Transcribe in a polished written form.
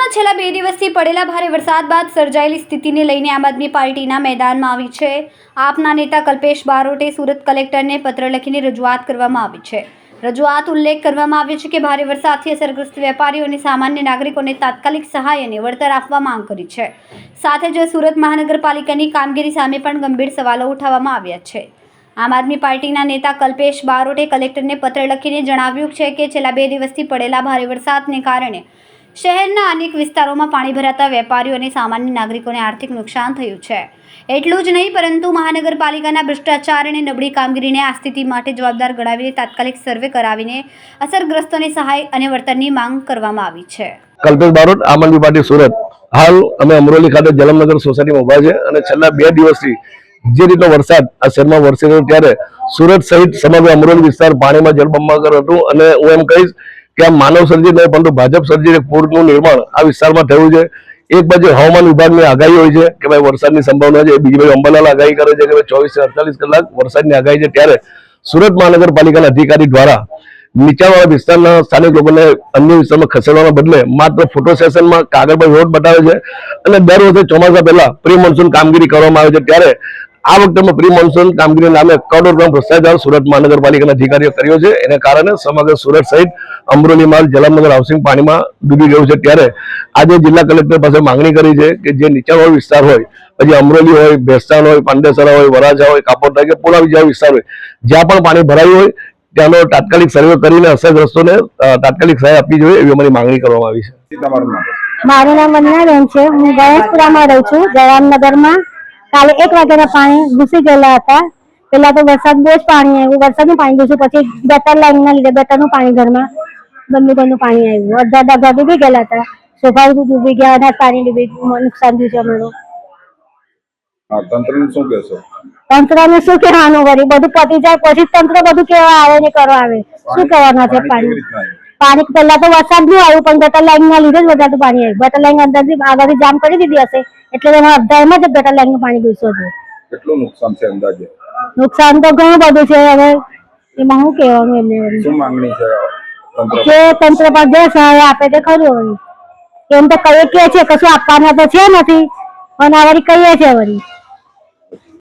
સુરતમાં છેલ્લા 2 દિવસથી પડેલા ભારે વરસાદ બાદ સર્જાયેલી સ્થિતિને લઈને આમ આદમી પાર્ટીના મેદાનમાં આવી છે। આપના નેતા કલ્પેશ બારોટે સુરત કલેક્ટરને પત્ર લખીને રજૂઆત કરવામાં આવી છે। રજૂઆત ઉલ્લેખ કરવામાં આવ્યો છે કે ભારે વરસાદથી અસરગ્રસ્ત વેપારીઓ અને સામાન્ય નાગરિકોને તાત્કાલિક સહાય અને વળતર આપવા માંગ કરી છે। સાથે જ સુરત મહાનગરપાલિકાની કામગીરી સામે પણ ગંભીર સવાલો ઉઠાવવામાં આવ્યા છે। આમ આદમી પાર્ટીના નેતા કલ્પેશ બારોટે કલેક્ટરને પત્ર લખીને જણાવ્યું છે કે છેલ્લા 2 દિવસથી પડેલા ભારે વરસાદને કારણે શહેરના અનેક વિસ્તારોમાં પાણી ભરાતા વેપારીઓ અને સામાન્ય નાગરિકોને આર્થિક નુકસાન થયું છે। એટલું જ નહીં પરંતુ મહાનગરપાલિકાના ભ્રષ્ટાચાર અને નબળી કામગીરીને આ સ્થિતિ માટે જવાબદાર ગણાવીને તાત્કાલિક સર્વે કરાવીને અસરગ્રસ્તોને સહાય અને વળતરની માંગ કરવામાં આવી છે। કલ્પેશ બારોટ, આમ આદમી પાર્ટી સુરત। હાલ અમે અમરોલી ખાતે જલમનગર સોસાયટીમાં ઉભા છે અને છેલ્લા 2 દિવસથી જે રીતનો વરસાદ આ શહેરમાં વરસી રહ્યો ત્યારે સુરત સહિત સમગ્ર અમરોલી વિસ્તાર પાણીમાં જળબંબાકાર હતું અને હું એમ કહીશ કે આ માનવ સર્જિત નહીં પરંતુ ભાજપ સર્જિત પૂરનું નિર્માણ આ વિસ્તારમાં થયું છે। એક બાજુ હવામાન વિભાગની આગાહી હોય છે કે ભાઈ વરસાદની સંભાવના છે, બીજી બાજુ અંબાલાલ આગાહી કરે છે કે ભાઈ 24 થી 48 કલાક વરસાદની આગાહી છે। ત્યારે સુરત મહાનગરપાલિકાના અધિકારી દ્વારા નીચાણવાળા વિસ્તારના સ્થાનિક લોકોને અન્ય વિસ્તારમાં ખસેડવાના બદલે માત્ર ફોટો સેશનમાં કાગળ પર રોડ બતાવે છે અને દર વખતે ચોમાસા પહેલા પ્રી મોન્સૂન કામગીરી કરવામાં આવે છે। ત્યારે આ વખતે પ્રી મોન્સૂન કામગીરી નામે કરોડો રૂપિયા ભ્રષ્ટાચાર સુરત મહાનગરપાલિકાના અધિકારીઓ કર્યો છે। એને કારણે સમગ્ર સુરત સહિત અમરોલીમાં જલમનગર હાઉસિંગ પાણીમાં ડૂબી ગયું છે। ત્યારે આજે જિલ્લા કલેક્ટર પાસે માંગણી કરી છે કે જે નીચાણવાળો વિસ્તાર હોય, પછી અમરોલી હોય, ભેસ્તાન હોય, પાંડેસરા હોય, વરાછા હોય, કાપોદ્રા કે પુણા જેવા વિસ્તાર હોય, જ્યાં પણ પાણી ભરાયું હોય ત્યાંનો તાત્કાલિક સર્વે કરીને અસરગ્રસ્તોને તાત્કાલિક સહાય આપવી જોઈએ એવી અમારી માંગણી કરવામાં આવી છે। મારું નામ વંદનાબેન છે। હું ગણેશપુરામાં રહું છું, જવાહરનગરમાં। કાલે 1 વાગ્યાના પાણી ઘૂસી ગયેલા હતા। પેલા તો વરસાદ બહુ જ પાણી આવ્યું, વરસાદનું પાણી ઘૂસ્યું, પછી ગટર લાઈનના લીધે ગટરનું પાણી ઘરમાં ગંદુ પાણી આવ્યું, અડધા ઘર ડૂબી ગયેલા હતા, સોફા ડૂબી ગયા, અનાજ પાણી ડૂબી ગયું, નુકસાન થયું છે અમારું। તંત્રને શું કહેશો? તંત્રને શું કહેવાનું વળી, બધું પતી જાય પછી તંત્ર બધું કેવા આવે ને કરવા આવે, શું કરવાના છે? પાણી પહેલા તો વરસાદ નહીં આવ્યું પણ ગટર લાઈન ના લીધે જ વધારે પાણી આવ્યું। ગટર લાઈન અંદરથી આગળથી જામ કરી દીધી હશે એટલે એમાં અડધા એમાં જ ગટર લાઈન નું પાણી ઘૂસ્યું છે। કેટલું નુકસાન છે અંદાજે? નુકસાન તો ઘણું બધું છે, હવે એમાં શું કહેવાનું એમને? શું માંગણી છે તંત્ર પર જે સહાય આપે તે ખરું। એમ તો કહીએ કે છે કશું આપવાના તો છે નથી અને વળી કહીએ છે વળી